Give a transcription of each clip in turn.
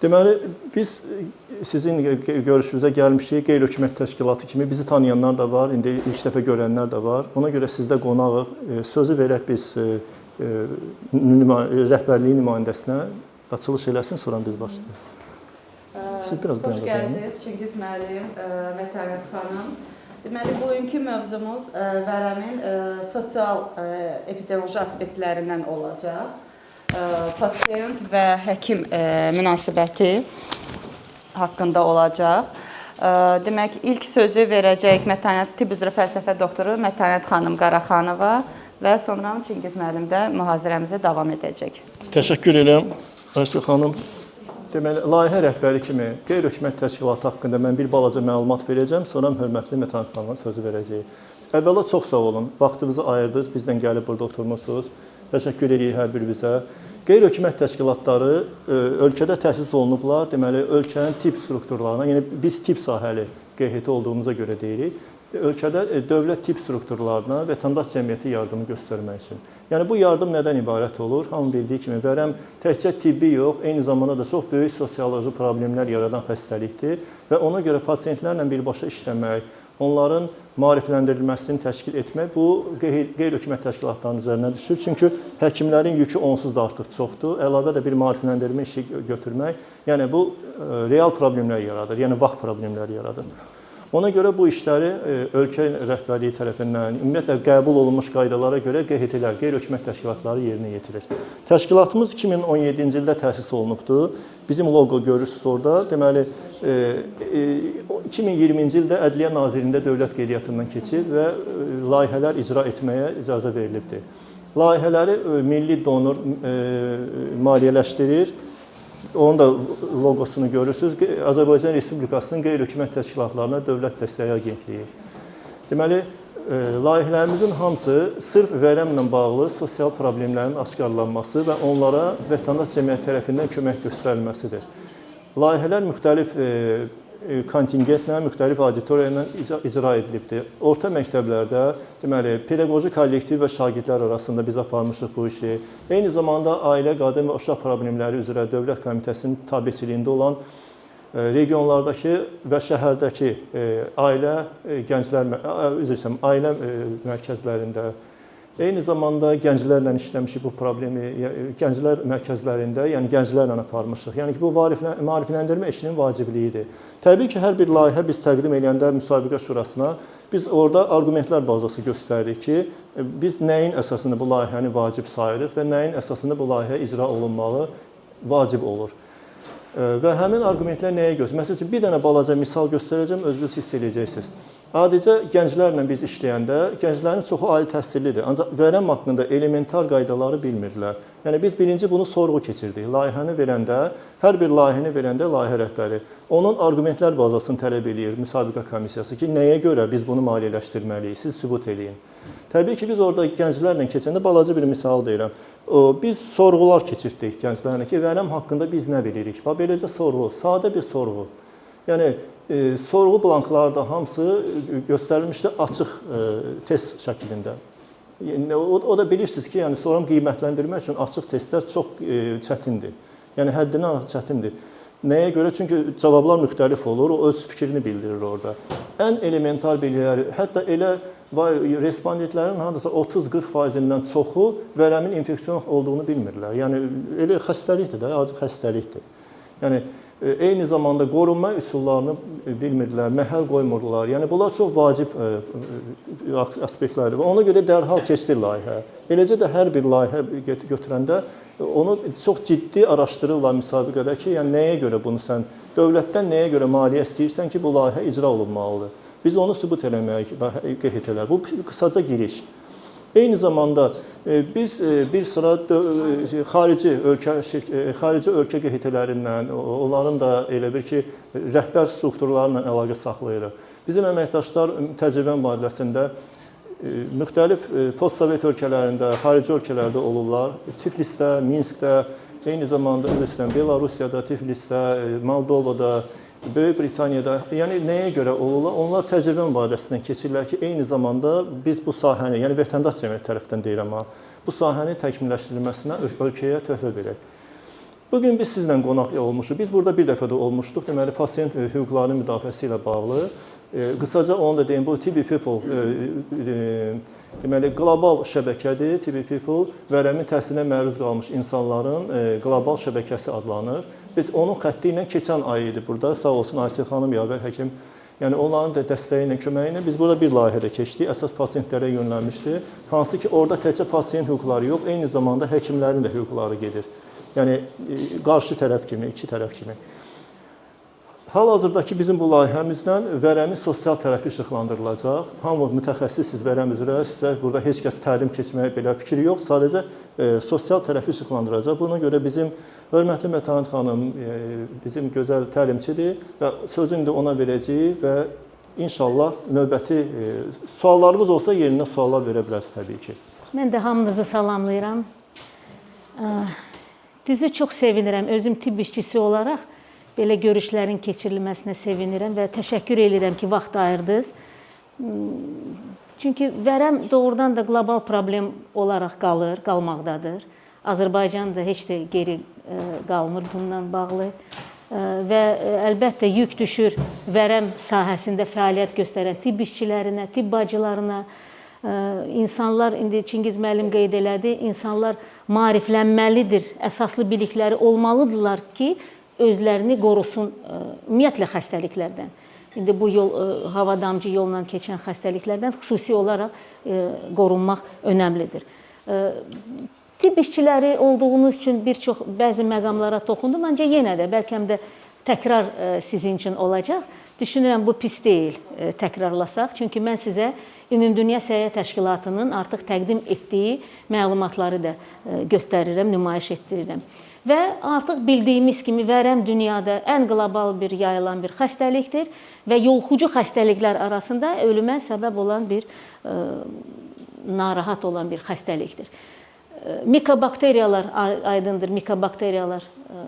Deməli, biz sizin görüşünüzə gəlmişik, qeyri-hökumət təşkilatı kimi bizi tanıyanlar da var, indi ilk dəfə görənlər də var. Ona görə sizdə qonağıq. Sözü verək biz rəhbərliyin nümayəndəsinə açılış eləsin, sonra biz başlayaq. Siz biraz Xoş gəldiniz Çingiz müəllim, Mətanət xanım. Deməli, bugünkü mövzumuz vərəmin sosial epidemioloji aspektlərindən olacaq. Pasient və həkim münasibəti haqqında olacaq. Demək, ilk sözü verəcək Mətanət Tibb üzrə fəlsəfə doktoru Mətanət xanım Qaraxanova və sonra Çingiz müəllim də mühazirəmizə davam edəcək. Təşəkkür edirəm, Ayşə xanım. Deməli, layihə rəhbəri kimi qeyri-hökumət təşkilatı haqqında mən bir balaca məlumat verəcəm, sonra hörmətli Mətanət xanıma sözü verəcəyik. Əvvəla çox sağ olun, vaxtınızı ayırdınız, bizdən gəlib burada oturmusunuz. Təşəkkür edirik hər birinizə. Qeyri-hökumət təşkilatları ölkədə təsis olunublar. Deməli, ölkənin tibb strukturlarına, yəni biz tibb sahəli QHT olduğumuza görə deyirik, ölkədə dövlət tibb strukturlarına vətəndaş cəmiyyəti yardımı göstərmək üçün. Yəni, bu yardım nədən ibarət olur? Hamı bildiyi kimi, vərəm təkcə tibbi yox, eyni zamanda da çox böyük sosioloji problemlər yaradan xəstəlikdir və ona görə pasientlərlə birbaşa işləmək, onların maarifləndirilməsini təşkil etmək bu qeyri-hökumət təşkilatlarının üzərinə düşür. Çünki həkimlərin yükü onsuz da artıq çoxdur. Əlavə də bir maarifləndirmə işi götürmək, yəni bu real problemlər yaradır, yəni vaxt problemləri yaradır. Ona görə bu işləri ölkə rəhbərliyi tərəfindən, ümumiyyətlə qəbul olunmuş qaydalara görə QHT-lər, qeyri-hökumət təşkilatları yerinə yetirir. Təşkilatımız 2017-ci ildə təsis olunubdur. Bizim loqo görürsünüz orada. Deməli, 2020-ci ildə Ədliyyə Nazirliyində dövlət qeydiyyatından keçib və layihələr icra etməyə icazə verilibdir. Layihələri milli donor maliyyələşdirir. Onun da loqosunu görürsünüz. Azərbaycan Respublikasının qeyri-hökumət təşkilatlarına Dövlət Dəstəyi Agentliyi. Deməli, layihələrimizin hamısı sırf vərəmlə bağlı sosial problemlərin aşkarlanması və onlara vətəndaş cəmiyyəti tərəfindən kömək göstərilməsidir. Layihələr müxtəlif kontingentlə, müxtəlif auditoriya ilə icra edilibdir. Orta məktəblərdə, deməli, pedaqoji kollektiv və şagirdlər arasında biz aparmışıq bu işi. Eyni zamanda Ailə, Qadın və Uşaq Problemləri üzrə Dövlət Komitəsinin tabeçiliyində olan regionlardakı və şəhərdəki ailə mərkəzlərində, eyni zamanda gənclərlə işləmişik bu problemi, gənclər mərkəzlərində, yəni gənclərlə aparmışıq. Yəni ki, bu maarifləndirmə işinin vacibliyidir. Təbii ki, hər bir layihə biz təqdim edəndə müsabiqə şurasına, biz orada arqumentlər bazası göstəririk ki, biz nəyin əsasında bu layihəni vacib sayırıq və nəyin əsasında bu layihə icra olunmalı vacib olur. Və həmin arqumentlər nəyə göstərir? Məsəl üçün, bir dənə balaca misal göstərəcəm, özünüz hiss edəcəksiniz. Adicə gənclərlə biz işləyəndə, gənclərin çoxu ali təhsillidir, ancaq vərəm haqqında elementar qaydaları bilmirlər. Yəni, biz birinci bunu sorğu keçirdik. Layihəni verəndə, hər bir layihəni verəndə layihə rəhbəri onun arqumentlər bazasını tələb edir müsabiqə komissiyası ki, nəyə görə biz bunu maliyyələşdirməliyik, siz sübut eləyin. Təbii ki, biz orada gənclərlə keçəndə balaca bir misal deyirəm. Biz sorğular keçirdik gənclərlə ki, vərəm haqqında biz nə bilirik? Beləcə sorğu, sadə bir sorğu. Yəni, sorğu blankları da hamısı göstərilmişdi açıq test şəklində. O da bilirsiniz ki, yəni, sonra qiymətləndirmək üçün açıq testlər çox çətindir. Yəni, həddindən artıq çətindir. Nəyə görə? Çünki cavablar müxtəlif olur, o öz fikrini bildirir orada. Ən elementar bilgiləri, hətta elə respondentlərin hansısa 30-40%-dən çoxu vərəmin infeksiyon olduğunu bilmirlər. Yəni, elə xəstəlikdir də, acı xəstəlikdir. Yəni, eyni zamanda qorunma üsullarını bilmirlər, məhəl qoymurlar. Yəni, bunlar çox vacib aspektlərdir və ona görə dərhal keçdir layihə. Eləcə də hər bir layihə götürəndə onu çox ciddi araşdırırlar müsabiqədə ki, yəni nəyə görə bunu sən, dövlətdən nəyə görə maliyyə istəyirsən ki, bu layihə icra olunmalıdır. Biz onu sübut eləməyik QHT-lər. Bu qısaca giriş. Eyni zamanda biz bir sıra xarici ölkə QHT-lərindən, onların da elə bir ki, rəhbər strukturlarla əlaqə saxlayırıq. Bizim əməkdaşlar təcrübə mübadiləsində müxtəlif postsovet ölkələrində, xarici ölkələrdə olurlar. Tiflisdə, Minskdə, eyni zamanda Belarusiyada, Tiflisdə, Moldovada, Böyük Britaniyada, yəni nəyə görə olurlar? Onlar təcrübə mübadiləsindən keçirlər ki, eyni zamanda biz bu sahəni, yəni vətəndaş cəmiyyəti tərəfindən deyirəm, bu sahənin təkmilləşdirilməsinə ölkəyə töhfə verək. Bugün biz sizlə qonaq olmuşuq. Biz burada bir dəfə də olmuşduq. Deməli, pasiyent hüquqlarının müdafiəsi ilə bağlı. Qısaca onu da deyim, bu TB People deməli, qlobal şəbəkədir. TB People vərəmin təsirinə məruz qalmış insanların qlobal şəbəkəsi adlanır. Biz onun xətti ilə keçən ay idi burada. Sağ olsun Aysel xanım, Yavər həkim, yəni onların da dəstəyi ilə, köməyi ilə biz burada bir layihədə keçdik. Əsas pasiyentlərə yönlənmişdi. Hansı ki, orada təkcə pasiyent hüquqları yox, eyni zamanda həkimlərin də hüquqları gedir. Yəni qarşı tərəf kimi, iki tərəf kimi. Hal-hazırdakı bizim bu layihəmizdən vərəmin sosial tərəfi işıqlandırılacaq. Hamı mütəxəssisiz vərəm üzrə, sizə burada heç kəs təlim keçməyə belə fikri yox, sadəcə sosial tərəfi işıqlandıracaq. Buna görə bizim hörmətli Mətanət xanım bizim gözəl təlimçidir və sözünü də ona verəcəyik və inşallah növbəti suallarımız olsa yerinə suallar verə bilərsiniz təbii ki. Mən də hamınızı salamlayıram. Düzü çox sevinirəm, özüm tibb işçisi olaraq belə görüşlərin keçirilməsinə sevinirəm və təşəkkür edirəm ki, vaxt ayırdınız. Çünki vərəm doğrudan da qlobal problem olaraq qalmaqdadır. Azərbaycan da heç də geri qalmır bundan bağlı və əlbəttə yük düşür vərəm sahəsində fəaliyyət göstərən tibb işçilərinə, tibb bacılarına. İnsanlar, indi Çingiz müəllim qeyd elədi, insanlar maariflənməlidir, əsaslı bilikləri olmalıdırlar ki, özlərini qorusun ümumiyyətlə xəstəliklərdən. İndi bu yol, hava damcı yolla keçən xəstəliklərdən xüsusi olaraq qorunmaq önəmlidir. Tibb işçiləri olduğunuz üçün bəzi məqamlara toxundum, ancaq yenə də bəlkə də təkrar sizin üçün olacaq. Düşünürəm, bu pis deyil təkrarlasaq. Çünki mən sizə Ümumdünya Səhiyyə Təşkilatının artıq təqdim etdiyi məlumatları da göstərirəm, nümayiş etdirirəm. Və artıq bildiyimiz kimi vərəm dünyada ən qlobal bir yayılan bir xəstəlikdir və yoluxucu xəstəliklər arasında ölümə səbəb olan bir narahat olan bir xəstəlikdir. Mikobakteriyalar aydındır, mikobakteriyalar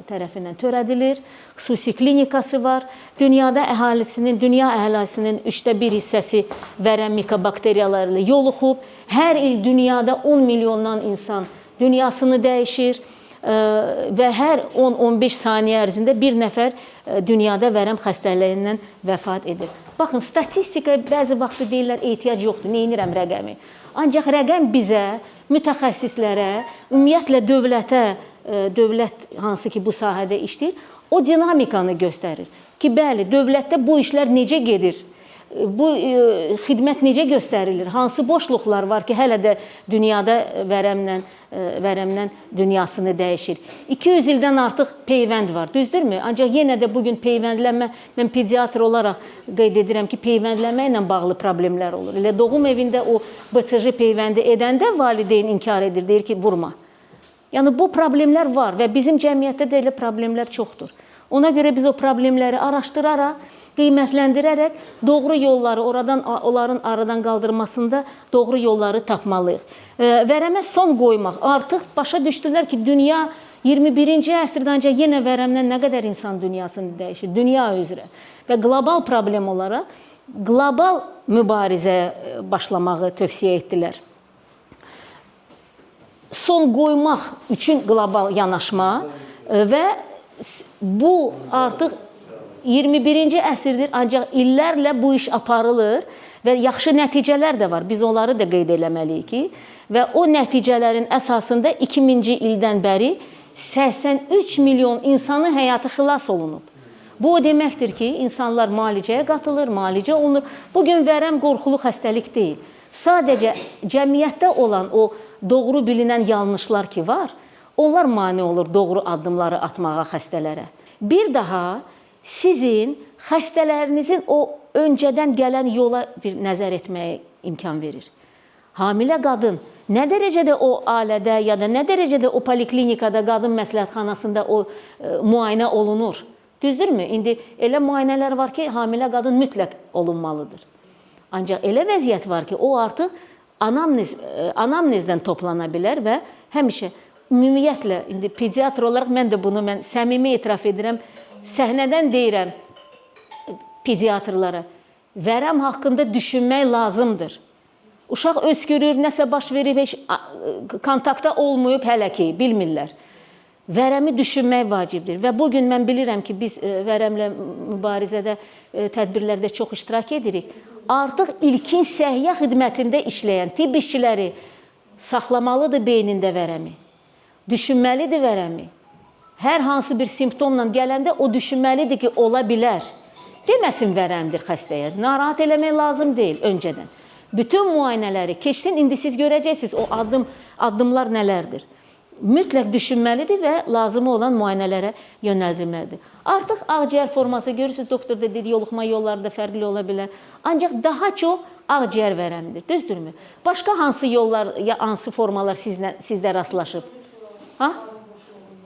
tərəfindən törədilir, xüsusi klinikası var. Dünya əhalisinin 1/3 hissəsi vərəm mikobakteriyaları ilə yoluxub. Hər il dünyada 10 milyondan insan dünyasını dəyişir və hər 10-15 saniyə ərzində bir nəfər dünyada vərəm xəstəliyindən vəfat edir. Baxın, statistika bəzi vaxt deyirlər, ehtiyac yoxdur, neynirəm rəqəmi. Ancaq rəqəm bizə, mütəxəssislərə, ümumiyyətlə dövlət hansı ki bu sahədə işləyir, o dinamikanı göstərir ki, bəli, dövlətdə bu işlər necə gedir, bu xidmət necə göstərilir, hansı boşluqlar var ki, hələ də dünyada vərəmlə dünyasını dəyişir. 200 ildən artıq peyvənd var, düzdürmü? Ancaq yenə də bugün peyvəndlənmə, mən pediatr olaraq qeyd edirəm ki, peyvəndlənmə ilə bağlı problemlər olur. Elə doğum evində o BCG peyvəndi edəndə valideyn inkar edir, deyir ki, vurma. Yəni, bu problemlər var və bizim cəmiyyətdə də elə problemlər çoxdur. Ona görə biz o problemləri araşdıraraq, qiymətləndirərək doğru yolları, onların aradan qaldırmasında doğru yolları tapmalıyıq. Vərəmə son qoymaq. Artıq başa düşdülər ki, dünya 21-ci əsrdə ancaq yenə vərəmdən nə qədər insan dünyasını dəyişir, dünya üzrə. Və qlobal problem olaraq qlobal mübarizəyə başlamağı tövsiyə etdilər. Son qoymaq üçün qlobal yanaşma və bu artıq 21-ci əsrdir, ancaq illərlə bu iş aparılır və yaxşı nəticələr də var. Biz onları da qeyd eləməliyik ki, və o nəticələrin əsasında 2000-ci ildən bəri 83 milyon insanın həyatı xilas olunub. Bu o deməkdir ki, insanlar müalicəyə qatılır, müalicə olunur. Bugün vərəm qorxulu xəstəlik deyil. Sadəcə cəmiyyətdə olan o doğru bilinən yanlışlar ki var, onlar mane olur doğru addımları atmağa xəstələrə. Bir daha sizin xəstələrinizin o öncədən gələn yola bir nəzər etməyə imkan verir. Hamilə qadın nə dərəcədə o ailədə ya da nə dərəcədə o poliklinikada, qadın məsləhətxanasında o müayinə olunur. Düzdürmü? İndi elə müayinələr var ki, hamilə qadın mütləq olunmalıdır. Ancaq elə vəziyyət var ki, o artıq anamnezdən toplana bilər və həmişə ümumiyyətlə, indi pediatr olaraq mən də bunu səmimi etiraf edirəm, səhnədən deyirəm pediatrlara, vərəm haqqında düşünmək lazımdır. Uşaq öskürür, nəsə baş verir, heç kontaktda olmayıb hələ ki, bilmirlər. Vərəmi düşünmək vacibdir və bu gün mən bilirəm ki, biz vərəmlə mübarizədə, tədbirlərdə çox iştirak edirik. Artıq ilkin səhiyyə xidmətində işləyən tibb işçiləri saxlamalıdır beynində vərəmi, düşünməlidir vərəmi. Hər hansı bir simptomla gələndə o düşünməlidir ki, ola bilər. Deməsin vərəmdir xəstəyə, narahat eləmək lazım deyil öncədən. Bütün müayinələri keçsin, indi siz görəcəksiniz o addımlar nələrdir. Mütləq düşünməlidir və lazımı olan müayinələrə yönəldilməlidir. Artıq ağciyər forması görürsünüz, doktor da dedi, yoluxma yolları da fərqli ola bilər. Ancaq daha çox ağciyər vərəmidir, düzdürmü? Başqa hansı yollar, ya hansı formalar sizdə rastlaşıb? Ha?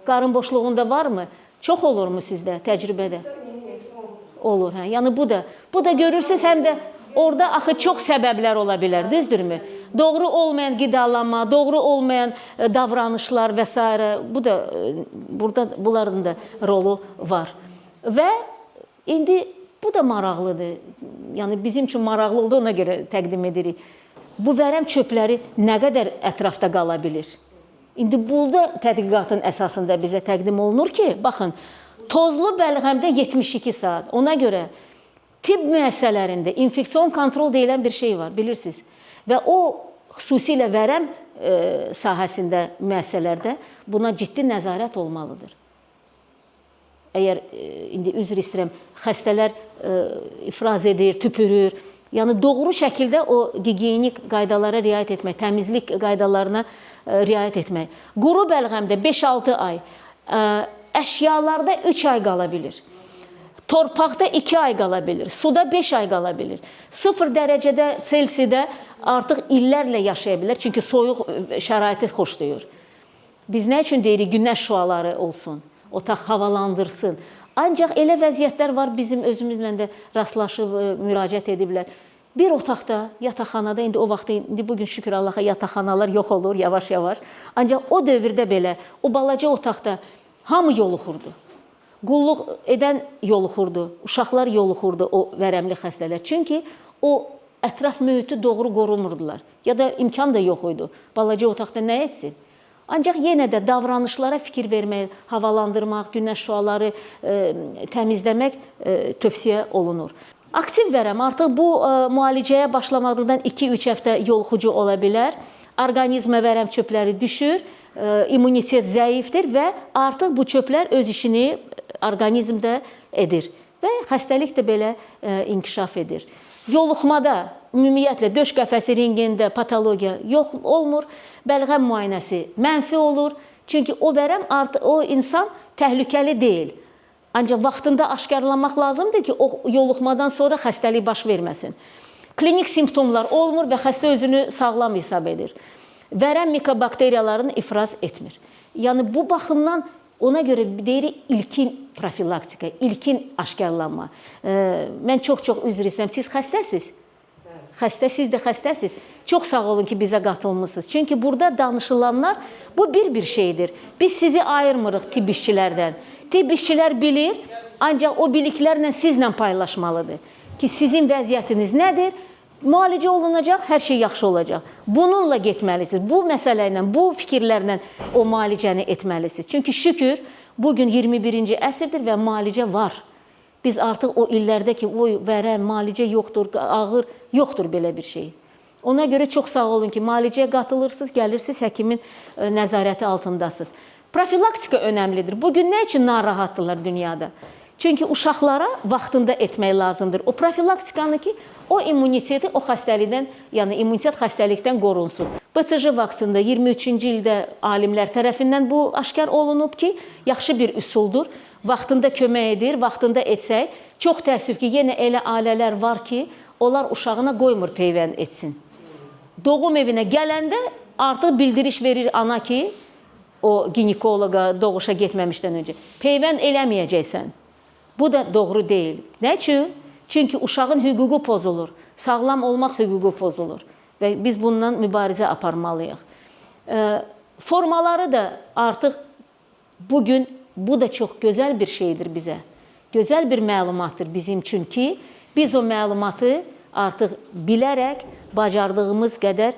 Qarın boşluğunda varmı? Çox olurmu sizdə, təcrübədə? Olur, hə? Yəni bu da görürsünüz, həm də orada axı çox səbəblər ola bilər, düzdürmü? Doğru olmayan qidalanma, doğru olmayan davranışlar və s. burada bunların da rolu var. Və indi bu da maraqlıdır. Yəni bizim üçün maraqlı oldu, ona görə təqdim edirik. Bu vərəm çöpləri nə qədər ətrafda qala bilir? İndi burada tədqiqatın əsasında bizə təqdim olunur ki, baxın, tozlu bəlğəmdə 72 saat. Ona görə tibb müəssisələrində infeksion kontrol deyilən bir şey var, bilirsiniz. Və o xüsusilə vərəm sahəsində müəssisələrdə buna ciddi nəzarət olmalıdır. Əgər indi üzr istəyirəm, xəstələr ifraz edir, tüpürür, yəni doğru şəkildə o gigiyenik qaydalara riayət etmək, təmizlik qaydalarına riayət etmək. Quru bəlğəmdə 5-6 ay, əşyalarda 3 ay qala bilir. Torpaqda 2 ay qala bilir, suda 5 ay qala bilir. 0 dərəcədə Selsidə artıq illərlə yaşaya bilər, çünki soyuq şəraiti xoşlayır. Biz nə üçün deyirik, günəş şüaları olsun, otaq havalandırsın. Ancaq elə vəziyyətlər var, bizim özümüzlə də rastlaşıb, müraciət ediblər. Bir otaqda, yataqxanada, indi o vaxtda, indi bugün şükür Allaha yataqxanalar yox olur, yavaş-yavaş. Ancaq o dövrdə belə, o balaca otaqda hamı yoluxurdu. Qulluq edən yoluxurdu, uşaqlar yoluxurdu o vərəmli xəstələr. Çünki o ətraf mühiti doğru qorumurdular. Ya da imkan da yox idi. Balaca otaqda nə etsin? Ancaq yenə də davranışlara fikir vermək, havalandırmaq, günəş şüaları təmizləmək tövsiyə olunur. Aktiv vərəm artıq bu müalicəyə başlamaqdan 2-3 həftə yoluxucu ola bilər. Orqanizmə vərəm çöpləri düşür, immunitet zəifdir və artıq bu çöplər öz işini orqanizmdə edir və xəstəlik də belə inkişaf edir. Yoluxmada ümumiyyətlə döş qəfəsi ringində patologiya yox olmur, bəlğəm müayinəsi mənfi olur. Çünki o vərəm artıq o insan təhlükəli deyil. Ancaq vaxtında aşkarlanmaq lazımdır ki, o yoluxmadan sonra xəstəlik baş verməsin. Klinik simptomlar olmur və xəstə özünü sağlam hesab edir. Vərəm mikobakteriyalarını ifraz etmir. Yəni bu baxımdan ona görə deyirik ilkin profilaktika, ilkin aşkarlanma. Mən çox üzr istəyirəm. Siz xəstəsiz? Siz də xəstəsiz. Çox sağ olun ki, bizə qatılmısınız. Çünki burada danışılanlar bu bir şeydir. Biz sizi ayırmırıq tibb işçilərdən. Tibb işçilər bilir, ancaq o biliklərlə sizlə paylaşmalıdır ki, sizin vəziyyətiniz nədir? Müalicə olunacaq, hər şey yaxşı olacaq. Bununla getməlisiniz. Bu məsələ ilə, bu fikirlərlə o müalicəni etməlisiniz. Çünki şükür, bugün 21-ci əsrdir və müalicə var. Biz artıq o illərdə ki, vərəm, müalicə yoxdur, ağır, yoxdur belə bir şey. Ona görə çox sağ olun ki, müalicəyə qatılırsınız, gəlirsiniz, həkimin nəzarəti altındasınız. Profilaktika önəmlidir. Bugün nə üçün narahatdırlar dünyada? Çünki uşaqlara vaxtında etmək lazımdır. O profilaktikanı ki, o immuniteti o xəstəlikdən, yəni immunitet xəstəlikdən qorunsun. BCG vaksında 23-cü ildə alimlər tərəfindən bu aşkar olunub ki, yaxşı bir üsuldur. Vaxtında kömək edir, vaxtında etsək. Çox təəssüf ki, yenə elə ailələr var ki, onlar uşağına qoymur peyvənd etsin. Doğum evinə gələndə artıq bildiriş verir ana ki, o ginekoloqa doğuşa getməmişdən öncə. Peyvənd eləməyəcəksən. Bu da doğru deyil. Nə üçün? Çünki uşağın hüququ pozulur. Sağlam olmaq hüququ pozulur. Və biz bundan mübarizə aparmalıyıq. Formaları da artıq bugün, bu da çox gözəl bir şeydir bizə. Gözəl bir məlumatdır bizim üçün ki, biz o məlumatı artıq bilərək, bacardığımız qədər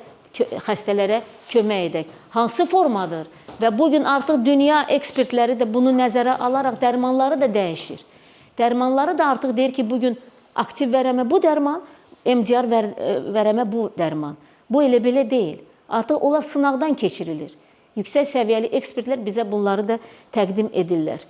xəstələrə kömək edək. Hansı formadır? Və bu gün artıq dünya ekspertləri də bunu nəzərə alaraq dərmanları da dəyişir. Dərmanları da artıq deyir ki, bu gün aktiv vərəmə bu dərman, MDR vərəmə bu dərman. Bu elə belə deyil. Artıq onlar sınaqdan keçirilir. Yüksək səviyyəli ekspertlər bizə bunları da təqdim edirlər.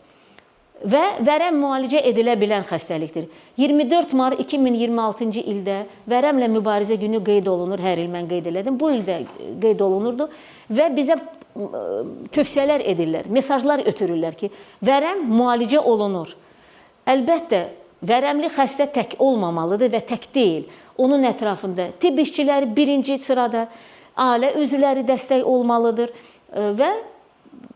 Və vərəm müalicə edilə bilən xəstəlikdir. 24 mart 2026-cı ildə vərəmlə mübarizə günü qeyd olunur. Hər il mən qeyd elədim. Bu ildə qeyd olunurdu və bizə tövsiyələr edirlər, mesajlar ötürürlər ki, vərəm müalicə olunur. Əlbəttə, vərəmli xəstə tək olmamalıdır və tək deyil. Onun ətrafında tibb işçiləri birinci sırada, ailə üzvləri dəstək olmalıdır və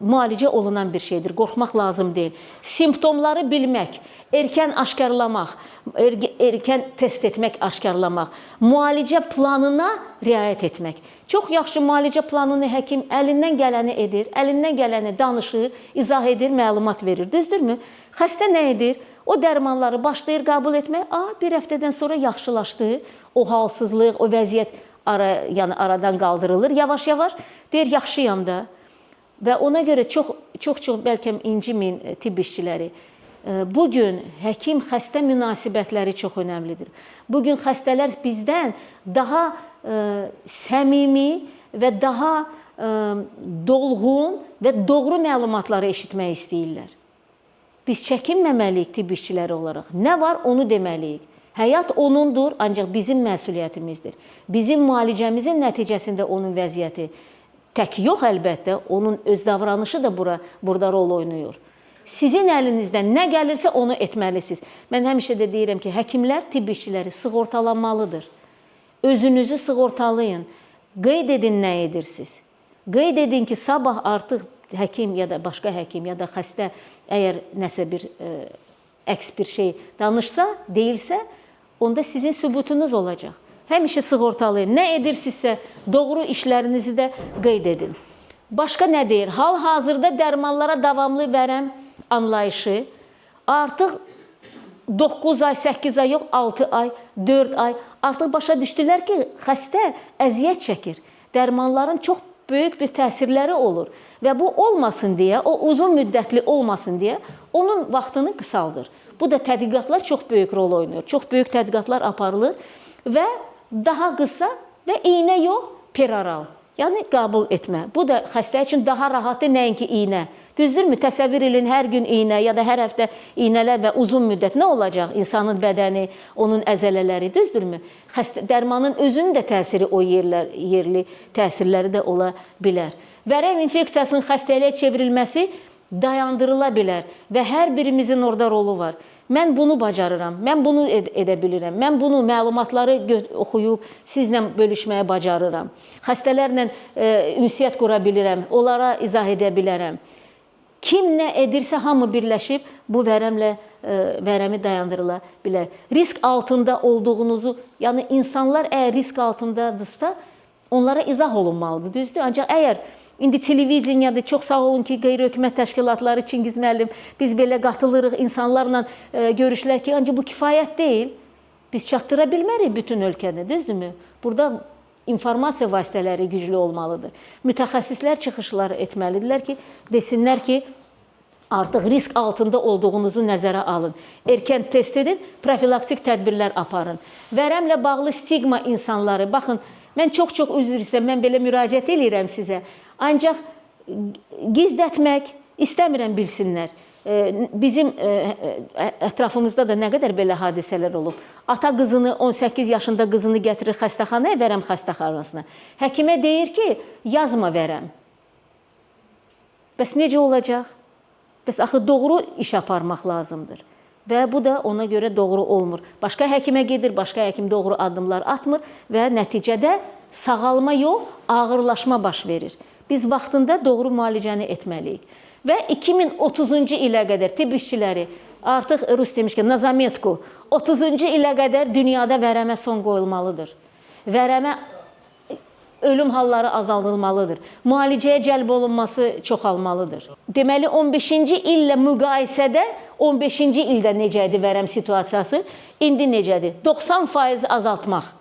müalicə olunan bir şeydir. Qorxmaq lazım deyil. Simptomları bilmək, erkən aşkarlamaq, erkən test etmək, aşkarlamaq, müalicə planına riayət etmək. Çox yaxşı müalicə planını həkim əlindən gələni edir, əlindən gələni danışır, izah edir, məlumat verir. Düzdürmü? Xəstə nə edir? O dərmanları başlayır qəbul etmək, bir həftədən sonra yaxşılaşdı, o halsızlıq, o vəziyyət aradan qaldırılır. Yavaş-yavaş deyir, yaxşıyam da. Və ona görə çox bəlkə inciməyin tibb işçiləri. Bugün həkim-xəstə münasibətləri çox önəmlidir. Bugün xəstələr bizdən daha səmimi və daha dolğun və doğru məlumatları eşitmək istəyirlər. Biz çəkinməməliyik tibb işçiləri olaraq. Nə var, onu deməliyik. Həyat onundur, ancaq bizim məsuliyyətimizdir. Bizim müalicəmizin nəticəsində onun vəziyyəti tək yox əlbəttə, onun öz davranışı da burada rol oynayır. Sizin əlinizdən nə gəlirsə onu etməlisiniz. Mən həmişə də deyirəm ki, həkimlər, tibb işçiləri sığortalanmalıdır. Özünüzü sığortalayın. Qeyd edin nə edirsiniz. Qeyd edin ki, sabah artıq həkim ya da başqa həkim ya da xəstə əgər nəsə bir əks bir şey danışsa, deyilsə, onda sizin sübutunuz olacaq. Həmişə sığortalayın. Nə edirsinizsə, doğru işlərinizi də qeyd edin. Başqa nə deyir? Hal-hazırda dərmanlara davamlı vərəm anlayışı artıq 9 ay, 8 ay yox, 6 ay, 4 ay artıq başa düşdülər ki, xəstə əziyyət çəkir. Dərmanların çox böyük bir təsirləri olur və bu olmasın deyə, o uzun müddətli olmasın deyə onun vaxtını qısaldır. Bu da tədqiqatlar çox böyük rol oynayır. Çox böyük tədqiqatlar aparılır və daha qısa və iynə yox, peroral. Yəni qəbul etmə. Bu da xəstə üçün daha rahatdır, nəinki iynə. Düzdürmü? Təsəvvür edin, hər gün iynə ya da hər həftə iynələr və uzun müddət nə olacaq? İnsanın bədəni, onun əzələləri, düzdürmü? Dərmanın özünün də təsiri o yerli təsirləri də ola bilər. Vərəm infeksiyasının xəstəliyə çevrilməsi dayandırıla bilər və hər birimizin orada rolu var. Mən bunu bacarıram, mən bunu edə bilirəm, mən bunu məlumatları oxuyub sizlə bölüşməyə bacarıram. Xəstələrlə ünsiyyət qura bilirəm, onlara izah edə bilərəm. Kim nə edirsə hamı birləşib bu vərəmi dayandırıla bilər. Risk altında olduğunuzu, yəni insanlar əgər risk altındadırsa, onlara izah olunmalıdır, düzdür? Ancaq əgər İndi televiziyadır, çox sağ olun ki, qeyri-hökumət təşkilatları, Çingiz müəllim, biz belə qatılırıq, insanlarla görüşlər ki, ancaq bu kifayət deyil. Biz çatdıra bilmərik bütün ölkədə, düzdürmü? Burada informasiya vasitələri güclü olmalıdır. Mütəxəssislər çıxışlar etməlidirlər ki, desinlər ki, artıq risk altında olduğunuzu nəzərə alın. Erkən test edin, profilaktik tədbirlər aparın. Vərəmlə bağlı stigma insanları, baxın, mən çox üzr istəyirəm, mən belə müraciət edirəm sizə. Ancaq gizlətmək istəmirəm bilsinlər. Bizim ətrafımızda da nə qədər belə hadisələr olub. Ata qızını, 18 yaşında qızını gətirir xəstəxanaya, vərəm xəstəxanasına. Həkimə deyir ki, yazma vərəm. Bəs necə olacaq? Bəs axı doğru iş aparmaq lazımdır. Və bu da ona görə doğru olmur. Başqa həkimə gedir, başqa həkim doğru addımlar atmır və nəticədə sağalma yox, ağırlaşma baş verir. Biz vaxtında doğru müalicəni etməliyik. Və 2030-cu ilə qədər tibb işçiləri, artıq Rus demişkən, Nazametko, 30-cu ilə qədər dünyada vərəmə son qoyulmalıdır. Vərəmə ölüm halları azaldılmalıdır. Müalicəyə cəlb olunması çoxalmalıdır. Deməli, 15-ci illə müqayisədə 15-ci ildə necə idi vərəm situasiyası, indi necədir? 90% azaltmaq.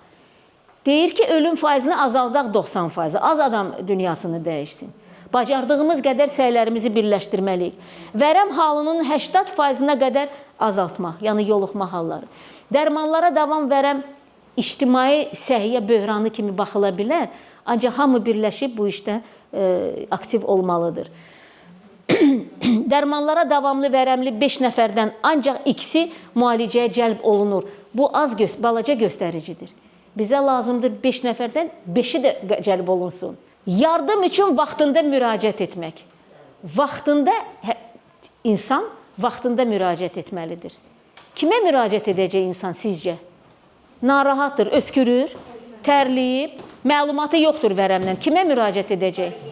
Deyir ki, ölüm faizini azaldaq 90%. Az adam dünyasını dəyişsin. Bacardığımız qədər səylərimizi birləşdirməliyik. Vərəm halının 80%-nə qədər azaltmaq, yəni yoluxma halları. Dərmanlara davam vərəm ictimai səhiyyə böhranı kimi baxıla bilər, ancaq hamı birləşib bu işdə aktiv olmalıdır. Dərmanlara davamlı vərəmli 5 nəfərdən ancaq ikisi müalicəyə cəlb olunur. Bu balaca göstəricidir. Bizə lazımdır 5 nəfərdən 5-i də cəlb olunsun. Yardım üçün vaxtında müraciət etmək. İnsan vaxtında müraciət etməlidir. Kimə müraciət edəcək insan sizcə? Narahatdır, öskürür, tərləyib, məlumatı yoxdur vərəmdən. Kimə müraciət edəcək?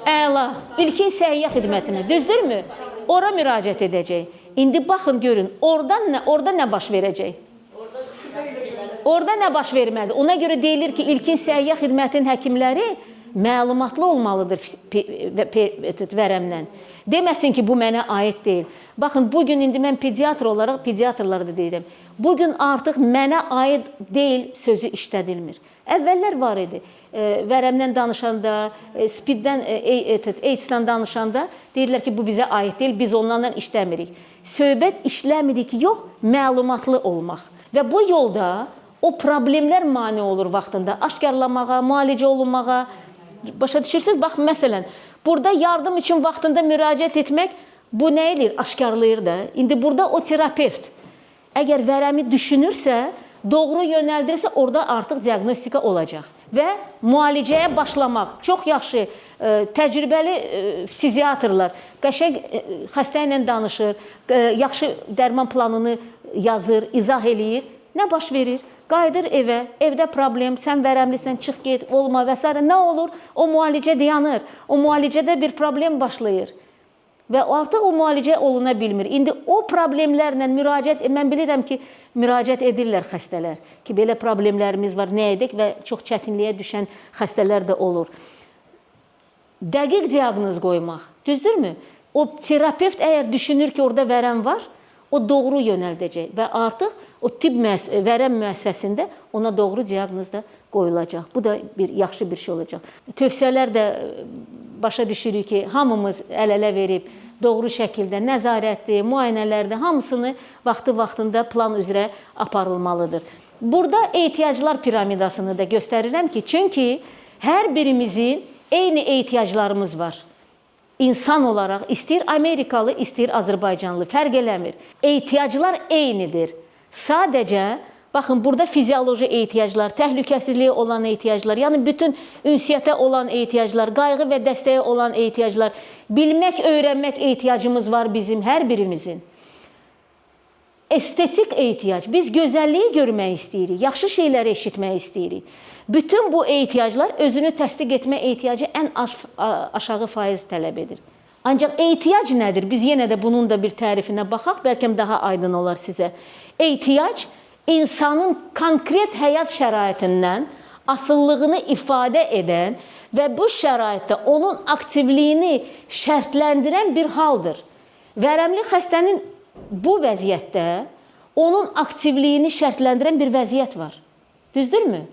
Əla, ilkin səhiyyə xidmətinə, düzdürmü? Ora müraciət edəcək. İndi baxın, görün, orada nə baş verəcək? Orada nə baş verməlidir? Ona görə deyilir ki, ilkin səhiyyə xidmətinin həkimləri məlumatlı olmalıdır vərəmdən. Deməsin ki, bu mənə aid deyil. Baxın, bugün indi mən pediatr olaraq pediatrlara da deyirəm. Bugün artıq mənə aid deyil sözü işlədilmir. Əvvəllər var idi. Vərəmdən danışanda, SPID-dən, AIDS-dən danışanda deyirlər ki, bu bizə aid deyil, biz onlarla işləmirik. Söhbət işləmirik ki, yox, məlumatlı olmaq. Və bu yolda o problemlər mane olur vaxtında aşkarlamağa, müalicə olunmağa. Başa düşürsünüz? Bax, məsələn, burada yardım üçün vaxtında müraciət etmək, bu nə edir? Aşkarlayır da. İndi burada o terapevt, əgər vərəmi düşünürsə, doğru yönəldirsə, orada artıq diaqnostika olacaq. Və müalicəyə başlamaq. Çox yaxşı, təcrübəli fiziatrlar qəşəng xəstə ilə danışır, yaxşı dərman planını yazır, izah eləyir. Nə baş verir? Qayıdır evə, evdə problem, sən vərəmlisən, çıx get, olma və s. Nə olur? O müalicə dayanır. O müalicədə bir problem başlayır. Və artıq o müalicə oluna bilmir. İndi o problemlərlə müraciət, mən bilirəm ki, müraciət edirlər xəstələr ki, belə problemlərimiz var, nə edək və çox çətinliyə düşən xəstələr də olur. Dəqiq diaqnoz qoymaq, düzdürmü? O terapevt əgər düşünür ki, orada vərəm var, o doğru yönəldəcək və artıq o vərəm müəssisəsində ona doğru diaqnoz da qoyulacaq. Bu da yaxşı bir şey olacaq. Tövsiyələr də başa düşürük ki, hamımız əl-ələ verib, doğru şəkildə nəzarətli, müayinələrdə hamısını vaxtında plan üzrə aparılmalıdır. Burada ehtiyaclar piramidasını da göstərirəm ki, çünki hər birimizin eyni ehtiyaclarımız var. İnsan olaraq istəyir Amerikalı, istəyir Azərbaycanlı, fərq eləmir. Ehtiyaclar eynidir. Sadəcə, baxın, burada fizioloji ehtiyaclar, təhlükəsizliyə olan ehtiyaclar, yəni bütün ünsiyyətə olan ehtiyaclar, qayğı və dəstəyə olan ehtiyaclar, bilmək, öyrənmək ehtiyacımız var bizim, hər birimizin. Estetik ehtiyac, biz gözəlliyi görmək istəyirik, yaxşı şeyləri eşitmək istəyirik. Bütün bu ehtiyaclar özünü təsdiq etmə ehtiyacı ən aşağı faiz tələb edir. Ancaq ehtiyac nədir? Biz yenə də bunun da bir tərifinə baxaq, bəlkə daha aydın olar sizə. Ehtiyac, insanın konkret həyat şəraitindən asıllığını ifadə edən və bu şəraitdə onun aktivliyini şərtləndirən bir haldır. Vərəmli xəstənin bu vəziyyətdə onun aktivliyini şərtləndirən bir vəziyyət var. Düzdürmü?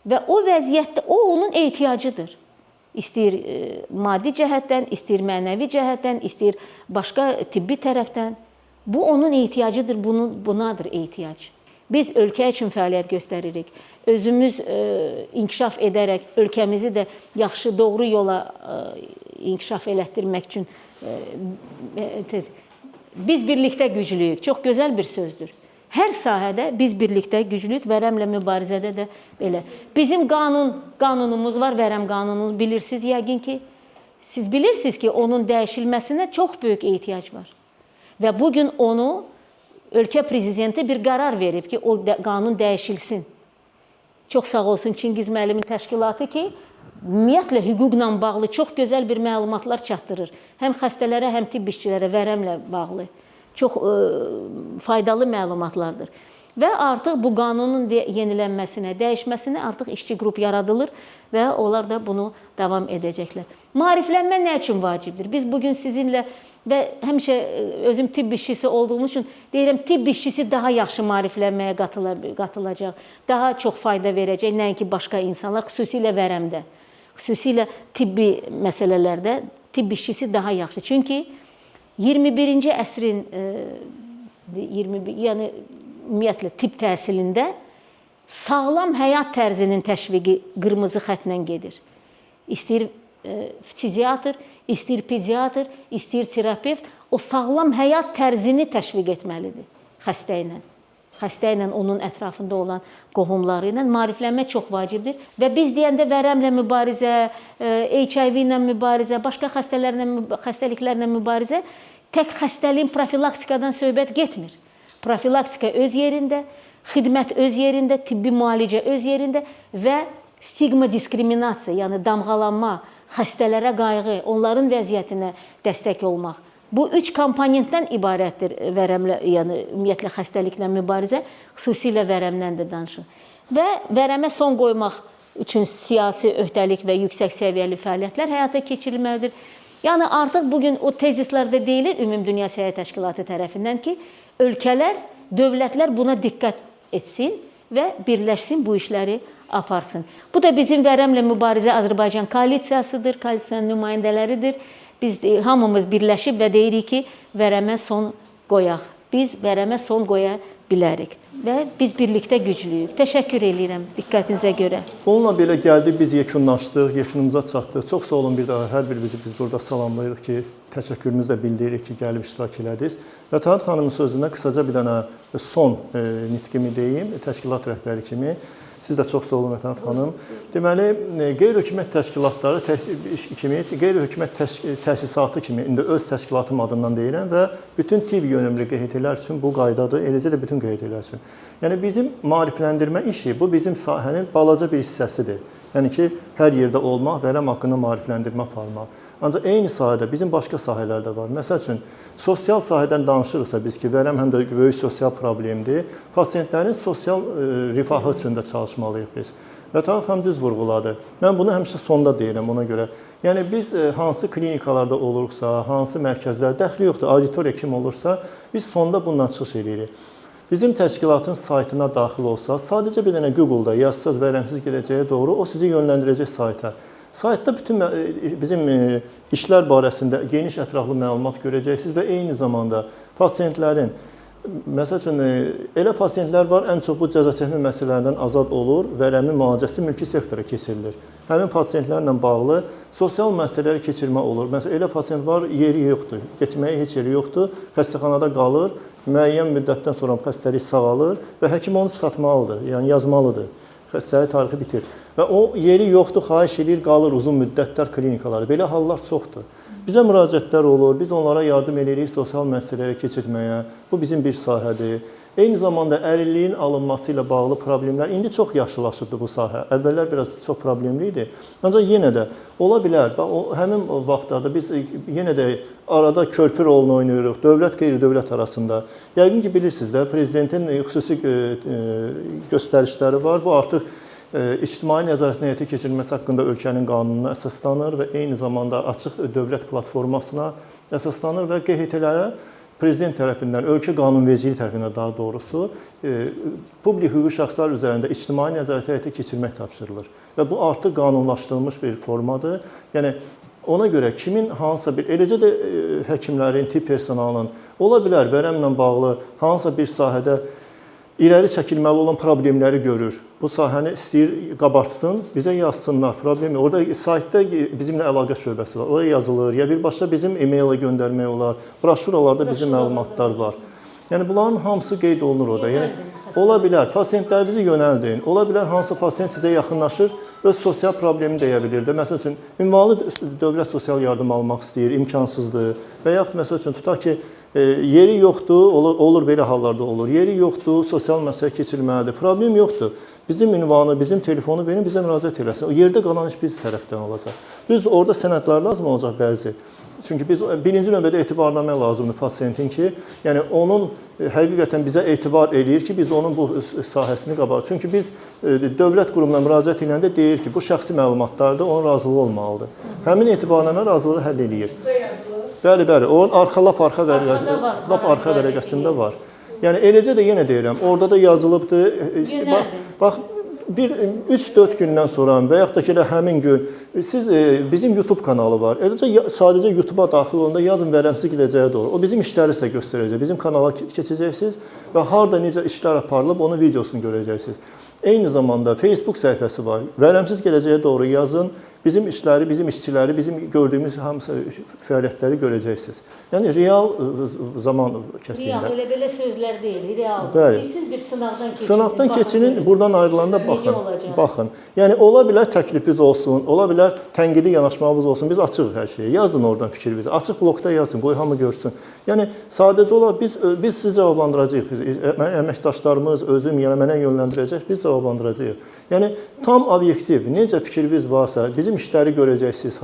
Və o vəziyyətdə o onun ehtiyacıdır. İstəyir maddi cəhətdən, istəyir mənəvi cəhətdən, istəyir başqa tibbi tərəfdən. Bu onun ehtiyacıdır, bunadır ehtiyac. Biz ölkə üçün fəaliyyət göstəririk. Özümüz inkişaf edərək ölkəmizi də yaxşı, doğru yola inkişaf elətdirmək üçün biz birlikdə güclüyük. Çox gözəl bir sözdür. Hər sahədə biz birlikdə güclüyük, vərəmlə mübarizədə də belə. Bizim qanunumuz var, vərəm qanunu, bilirsiniz yəqin ki. Siz bilirsiniz ki, onun dəyişilməsinə çox böyük ehtiyac var. Və bugün onu ölkə prezidenti bir qərar verib ki, o qanun dəyişilsin. Çox sağ olsun Çingiz müəllimin təşkilatı ki, ümumiyyətlə hüquqla bağlı çox gözəl bir məlumatlar çatdırır. Həm xəstələrə, həm tibb işçilərə vərəmlə bağlı. Çox faydalı məlumatlardır. Və artıq bu qanunun yenilənməsinə, dəyişməsinə artıq işçi qrup yaradılır və onlar da bunu davam edəcəklər. Maariflənmə nə üçün vacibdir? Biz bugün sizinlə və həmişə özüm tibb işçisi olduğum üçün deyirəm, tibb işçisi daha yaxşı maariflənməyə qatılacaq, daha çox fayda verəcək, nəinki başqa insanlar, xüsusilə vərəmdə. xüsusilə tibbi məsələlərdə tibb işçisi daha yaxşı. Çünki 21-ci əsrin yəni ümumiyyətlə tibb təhsilində sağlam həyat tərzinin təşviqi qırmızı xəttlə gedir. İstəyir fiziatr, istəyir pediatr, istəyir terapevt o sağlam həyat tərzini təşviq etməlidir xəstə ilə. Xəstə ilə onun ətrafında olan qohumları ilə maariflənmək çox vacibdir və biz deyəndə vərəmlə mübarizə, HIV ilə mübarizə, başqa xəstəliklərlə mübarizə tək xəstəliyin profilaktikadan söhbət getmir. Profilaktika öz yerində, xidmət öz yerində, tibbi müalicə öz yerində və stigma diskriminasiya, yəni damğalanma, xəstələrə qayğı, onların vəziyyətinə dəstək olmaq. Bu 3 komponentdən ibarətdir vərəmlə, yəni ümumiyyətlə xəstəliklə mübarizə, xüsusilə vərəmdən də danışır. Və vərəmə son qoymaq üçün siyasi öhdəlik və yüksək səviyyəli fəaliyyətlər həyata keçirilməlidir. Yəni artıq bugün o tezislərdə deyilir Ümumdünya Səhiyyə Təşkilatı tərəfindən ki, ölkələr, dövlətlər buna diqqət etsin və birləşsin, bu işləri aparsın. Bu da bizim vərəmlə mübarizə Azərbaycan koalisiyasıdır, koalisiyanın nümayəndələridir. Biz hamımız birləşib və deyirik ki, vərəmə son qoyaq. Biz vərəmə son qoya bilərik və biz birlikdə güclüyük. Təşəkkür edirəm diqqətinizə görə. Onunla belə gəldik, biz yekunlaşdıq, yekunumuza çatdıq. Çox sağ olun bir daha hər birinizi biz burada salamlayırıq ki, təşəkkürümüzü də bildiririk ki, gəlib iştirak elədiniz. Və Talat xanımın sözündə qısaca bir dənə son nitqimi deyim, təşkilat rəhbəri kimi. Siz də çox sağ olun Vətənat xanım. Deməli, qeyri-hökumət təşkilatları kimi, qeyri-hökumət təsisatı kimi indi öz təşkilatım adından deyirəm və bütün tibb yönümlü QHT-lər üçün bu qaydadır, eləcə də bütün QHT-lər üçün. Yəni bizim maarifləndirmə işi bu bizim sahənin balaca bir hissəsidir. Yəni ki, hər yerdə olmaq, vərəm haqqında maarifləndirmə aparmaq. Ancaq eyni sahədə bizim başqa sahələr də var. Məsəl üçün, sosial sahədən danışırıqsa biz ki, vərəm həm də böyük sosial problemdir. Pasientlərin sosial rifahı üçün də çalışmalıyıq biz. Və Talat xanım düz vurğuladı. Mən bunu həmişə sonda deyirəm ona görə. Yəni biz hansı klinikalarda oluruqsa, hansı mərkəzlər, dəxli yoxdur, auditoriya kim olursa, biz sonda bundan çıxış edirik. Bizim təşkilatın saytına daxil olsa, sadəcə bir dənə Google-da yazsaz vərəmsiz gələcəyə doğru o sizi yönləndirəcək sayta. Saytda bütün bizim işlər barəsində geniş ətraflı məlumat görəcəksiniz və eyni zamanda pasientlərin, məsəl üçün, elə pasientlər var, ən çox bu cəza çəkmə məsələlərindən azad olur, vərəmin müalicəsi mülki sektora keçirilir. Həmin pasientlərlə bağlı sosial məsələləri keçirmə olur. Məsələn, elə pasient var, yeri yoxdur, getməyə heç yeri yoxdur, xəstəxanada qalır, müəyyən müddətdən sonra xəstəlik sağalır və həkim onu çıxartmalıdır, yəni yazmalıdır. Xəstəlik tarixi bitir. Və o yeri yoxdur, xahiş edir, qalır uzun müddətlər klinikaları. Belə hallar çoxdur. Bizə müraciətlər olur, biz onlara yardım edirik sosial məsələləri keçirtməyə. Bu bizim bir sahədir. Eyni zamanda əlilliyin alınması ilə bağlı problemlər indi çox yaxşılaşıbdır bu sahə. Əvvəllər biraz çox problemli idi. Ancaq yenə də ola bilər. Həmin vaxtlarda biz yenə də arada körpü rolunu oynayırıq, dövlət, qeyri-dövlət arasında. Yəqin ki, bilirsiniz də, prezidentin xüsusi göstərişləri var. Bu artıq ictimai nəzarətin həyata keçirilməsi haqqında ölkənin qanununa əsaslanır və eyni zamanda açıq dövlət platformasına əsaslanır və QHT-lərə Prezident tərəfindən, ölkə qanunvericiliyi tərəfindən daha doğrusu, publik hüquqi şəxslər üzərində ictimai nəzarəti həyata keçirmək tapşırılır. Və bu artıq qanunlaşdırılmış bir formadır. Yəni, ona görə kimin hansısa bir, eləcə də həkimlərin, tibb personalının, ola bilər vərəmlə bağlı hansısa bir sahədə irəli çəkilməli olan problemləri görür. Bu sahəni istəyir qabartsın, bizə yazsınlar, problemi. Orada saytda bizimlə əlaqə şöbəsi var, oraya yazılır, ya birbaşa bizim e-maila göndərmək olar, broşuralarda bizim məlumatlar var. Yəni, bunların hamısı qeyd olunur orada. Yəni, ola bilər, pasientlərinizi yönəldin, ola bilər hansısa pasient sizə yaxınlaşır, öz sosial problemi deyə bilir də. Məsəl üçün, ünvanlı dövlət sosial yardım almaq istəyir, imkansızdır və yaxud məsəl üçün, tutaq ki, yeri yoxdur, olur belə hallarda olur, yeri yoxdur, sosial məsələ keçirilməlidir, problem yoxdur. Bizim ünvanı, bizim telefonu verin, bizə müraciət eləsin. O yerdə qalan iş biz tərəfdən olacaq. Biz orada sənədlər lazım olacaq bəzi. Çünki biz birinci növbədə etibarnamə lazımdır pasiyentin ki, yəni onun həqiqətən bizə etibar eləyir ki, biz onun bu sahəsini qabarıq. Çünki biz dövlət qurumuna müraciət edəndə deyir ki, bu şəxsi məlumatlardır, onun razılığı olmalıdır. Həmin etibarnamə razılığı həll eləyir. Bəli, onun lap arxa vərəqəsində var. Yəni, eləcə də yenə deyirəm, orada da yazılıbdır. Bax, bir 3-4 gündən sonra və yaxud da ki, elə həmin gün siz bizim YouTube kanalı var. Eləcə sadəcə YouTube-a daxil olanda yazın vərəmsiz gələcəyə doğru. O bizim işləri sizə göstərəcək. Bizim kanala keçəcəksiniz və harda necə işlər aparılıb onun videosunu görəcəksiniz. Eyni zamanda Facebook səhifəsi var. Vərəmsiz gələcəyə doğru yazın. Bizim işləri, bizim işçiləri, bizim gördüyümüz hamısı fəaliyyətləri görəcəksiniz. Yəni real zaman kəsiyində. Real, elə belə sözlər deyil, real. Bəli. Siz bir sınaqdan keçin. Sınaqdan keçinin, buradan ayrılanda baxın. Necə olacaq? Baxın. Yəni ola bilər təklifiniz olsun, ola bilər tənqidi yanaşmağınız olsun. Biz açığıq hər şeyi. Yazın oradan fikrinizi. Açıq blokda yazın, qoy hamı görsün. Yəni sadəcə olaraq biz sizi cavablandıracağıq. Əməkdaşlarımız, özüm, yəni mənə yönləndirəcək, biz cavablandıracağıq. Yəni tam obyektiv, necə fikriniz varsa, bizim işləri görəcəksiniz,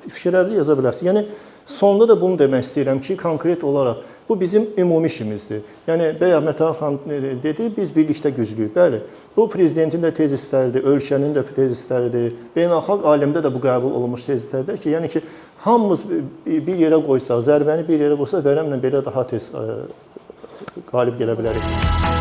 fikirlərinizi yaza bilərsiniz. Yəni sonda da bunu demək istəyirəm ki, konkret olaraq bu bizim ümumi işimizdir. Yəni bayaq Mətan xanım dedi, biz birlikdə güclüyük. Bəli, bu prezidentin də tezisləridir, ölkənin də tezisləridir. Beynəlxalq aləmdə də bu qəbul olunmuş tezislərdir ki, yəni ki, hamımız bir yerə qoysaq, zərbəni bir yerə qoysaq, vərəmlə belə daha tez qalib gələ bilərik.